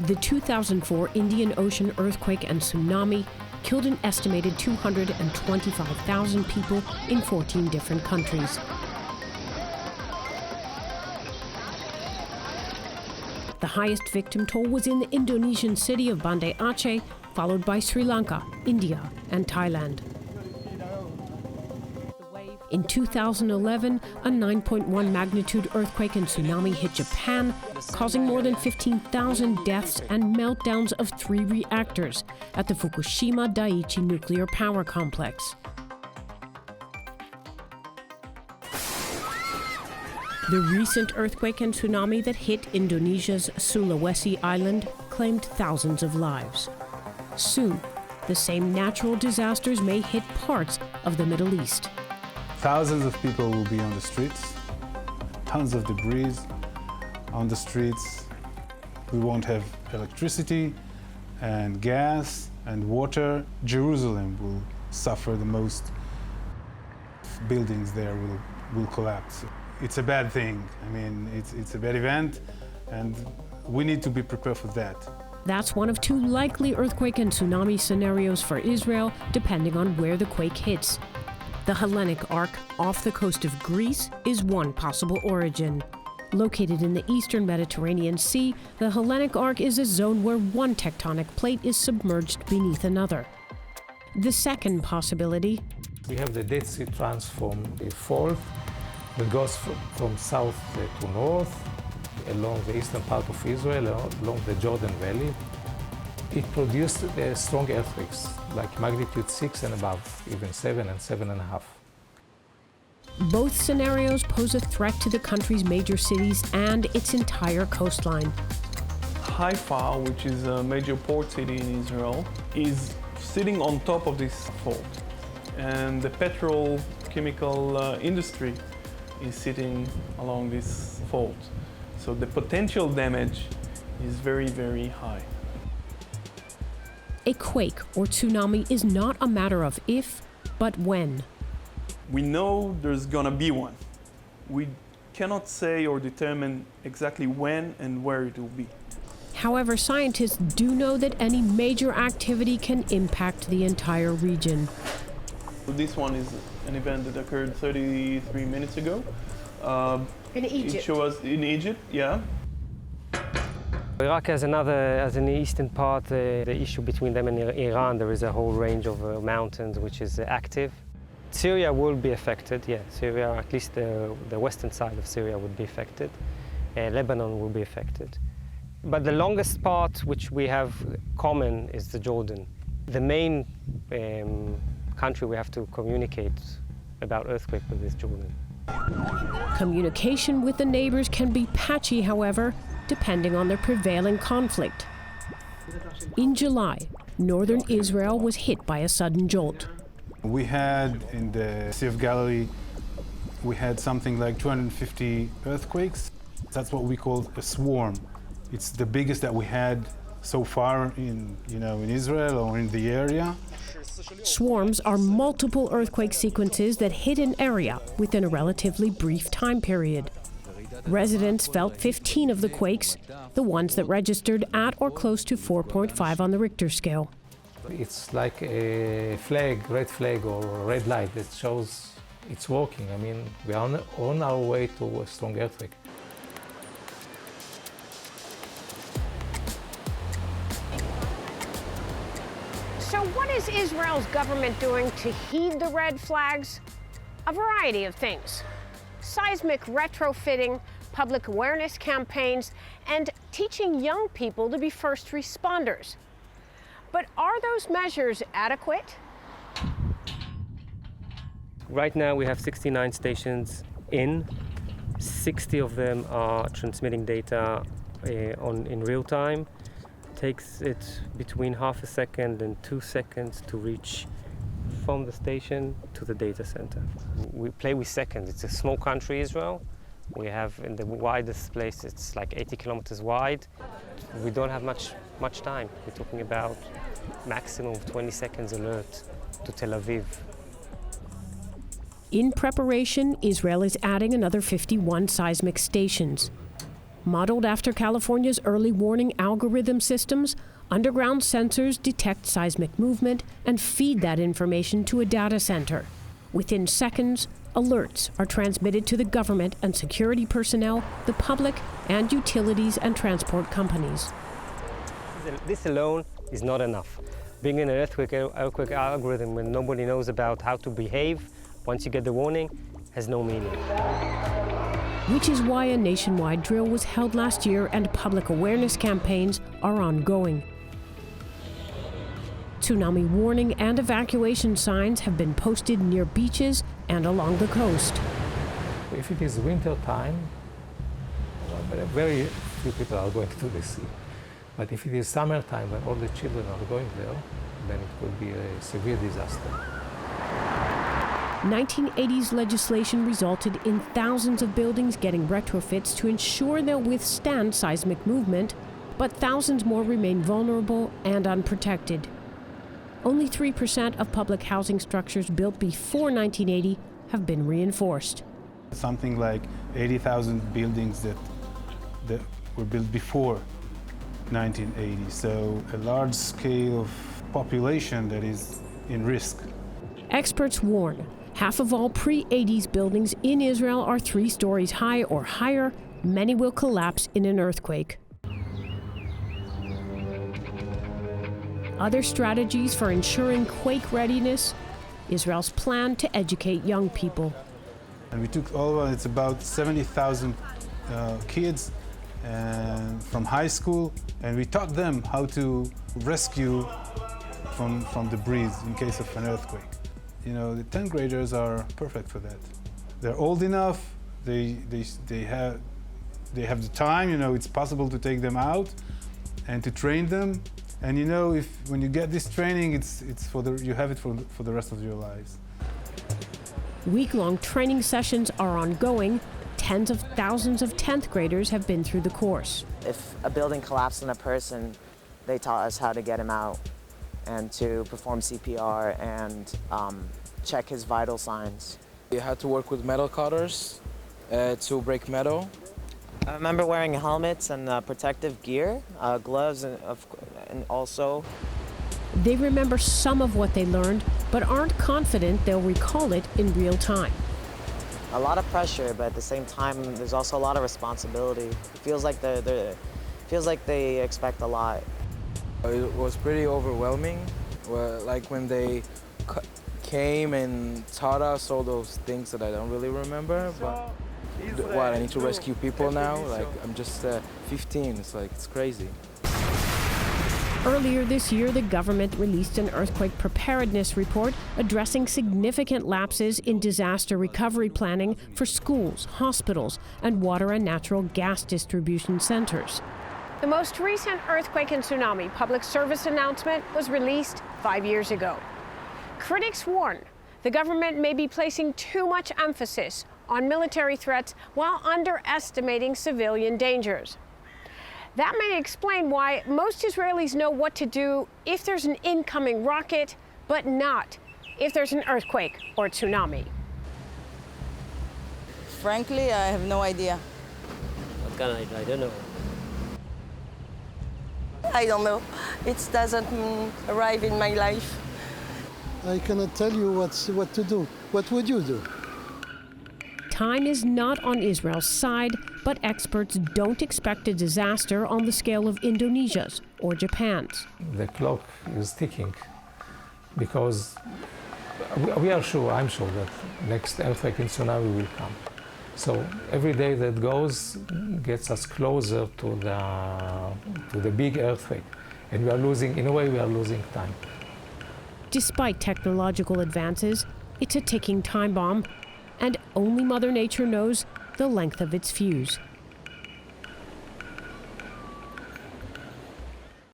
The 2004 Indian Ocean earthquake and tsunami killed an estimated 225,000 people in 14 different countries. The highest victim toll was in the Indonesian city of Banda Aceh, followed by Sri Lanka, India, and Thailand. In 2011, a 9.1 magnitude earthquake and tsunami hit Japan, causing more than 15,000 deaths and meltdowns of 3 reactors at the Fukushima Daiichi nuclear power complex. The recent earthquake and tsunami that hit Indonesia's Sulawesi island claimed thousands of lives. Soon, the same natural disasters may hit parts of the Middle East. Thousands of people will be on the streets, tons of debris on the streets. We won't have electricity and gas and water. Jerusalem will suffer the most. Buildings there will collapse. It's a bad thing. I mean, it's a bad event, and we need to be prepared for that. That's one of 2 likely earthquake and tsunami scenarios for Israel, depending on where the quake hits. The Hellenic Arc off the coast of Greece is one possible origin. Located in the eastern Mediterranean Sea, the Hellenic Arc is a zone where one tectonic plate is submerged beneath another. The second possibility: we have the Dead Sea transform fault that goes from south to north, along the eastern part of Israel, along the Jordan Valley. It produced strong earthquakes, like magnitude 6 and above, even 7 and 7.5. Both scenarios pose a threat to the country's major cities and its entire coastline. Haifa, which is a major port city in Israel, is sitting on top of this fault. And the petrochemical industry is sitting along this fault. So the potential damage is very, very high. A quake or tsunami is not a matter of if, but when. We know there's gonna be one. We cannot say or determine exactly when and where it will be. However, scientists do know that any major activity can impact the entire region. This one is an event that occurred 33 minutes ago. In Egypt? It was in Egypt, yeah. Iraq has an eastern part, the issue between them and Iran, there is a whole range of mountains which is active. Syria will be affected, yeah. Syria, at least the western side of Syria would be affected. Lebanon will be affected. But the longest part which we have common is the Jordan. The main country we have to communicate about earthquake with is Jordan. Communication with the neighbors can be patchy, however, depending on the prevailing conflict. In July, northern Israel was hit by a sudden jolt. We had in the Sea of Galilee, we had something like 250 earthquakes. That's what we call a swarm. It's the biggest that we had so far in Israel or in the area. Swarms are multiple earthquake sequences that hit an area within a relatively brief time period. Residents felt 15 of the quakes, the ones that registered at or close to 4.5 on the Richter scale. It's like a flag, red flag or red light that shows it's working. I mean, we are on our way to a strong earthquake. So what is Israel's government doing to heed the red flags? A variety of things. Seismic retrofitting, public awareness campaigns, and teaching young people to be first responders. But are those measures adequate? Right now we have 69 stations in. 60 of them are transmitting data in real time. Takes it between half a second and 2 seconds to reach from the station to the data center. We play with seconds. It's a small country, Israel. We have in the widest place, it's like 80 kilometers wide. We don't have much time. We're talking about maximum of 20 seconds alert to Tel Aviv. In preparation, Israel is adding another 51 seismic stations. Modeled after California's early warning algorithm systems, underground sensors detect seismic movement and feed that information to a data center. Within seconds, alerts are transmitted to the government and security personnel, the public, and utilities and transport companies. This alone is not enough. Being an earthquake algorithm when nobody knows about how to behave once you get the warning has no meaning. Which is why a nationwide drill was held last year and public awareness campaigns are ongoing. Tsunami warning and evacuation signs have been posted near beaches and along the coast. If it is winter time, very few people are going to the sea. But if it is summertime when all the children are going there, then it could be a severe disaster. 1980s legislation resulted in thousands of buildings getting retrofits to ensure they'll withstand seismic movement, but thousands more remain vulnerable and unprotected. Only 3% of public housing structures built before 1980 have been reinforced. Something like 80,000 buildings that were built before 1980, so a large scale of population that is in risk. Experts warn half of all pre-80s buildings in Israel are 3 stories high or higher. Many will collapse in an earthquake. Other strategies for ensuring quake readiness, Israel's plan to educate young people. And we took it's about 70,000 kids from high school, and we taught them how to rescue from debris in case of an earthquake. You know, the 10th graders are perfect for that. They're old enough, they have the time, you know, it's possible to take them out and to train them. And you know, when you get this training, you have it for the rest of your lives. Week-long training sessions are ongoing. Tens of thousands of 10th graders have been through the course. If a building collapsed on a person, they taught us how to get him out and to perform CPR and check his vital signs. We had to work with metal cutters to break metal. I remember wearing helmets and protective gear, gloves, and also. They remember some of what they learned, but aren't confident they'll recall it in real time. A lot of pressure, but at the same time, there's also a lot of responsibility. It feels like they expect a lot. It was pretty overwhelming, like when they came and taught us all those things that I don't really remember. But what, I need to rescue people now? Like, I'm just 15, it's crazy. Earlier this year, the government released an earthquake preparedness report addressing significant lapses in disaster recovery planning for schools, hospitals, and water and natural gas distribution centers. The most recent earthquake and tsunami public service announcement was released 5 years ago. Critics warn the government may be placing too much emphasis on military threats while underestimating civilian dangers. That may explain why most Israelis know what to do if there's an incoming rocket, but not if there's an earthquake or tsunami. Frankly, I have no idea. What kind of, I don't know. I don't know. It doesn't arrive in my life. I cannot tell you what to do. What would you do? Time is not on Israel's side, but experts don't expect a disaster on the scale of Indonesia's or Japan's. The clock is ticking because I'm sure that next earthquake and tsunami will come. So every day that goes gets us closer to the big earthquake. And in a way, we are losing time. Despite technological advances, it's a ticking time bomb, and only Mother Nature knows the length of its fuse.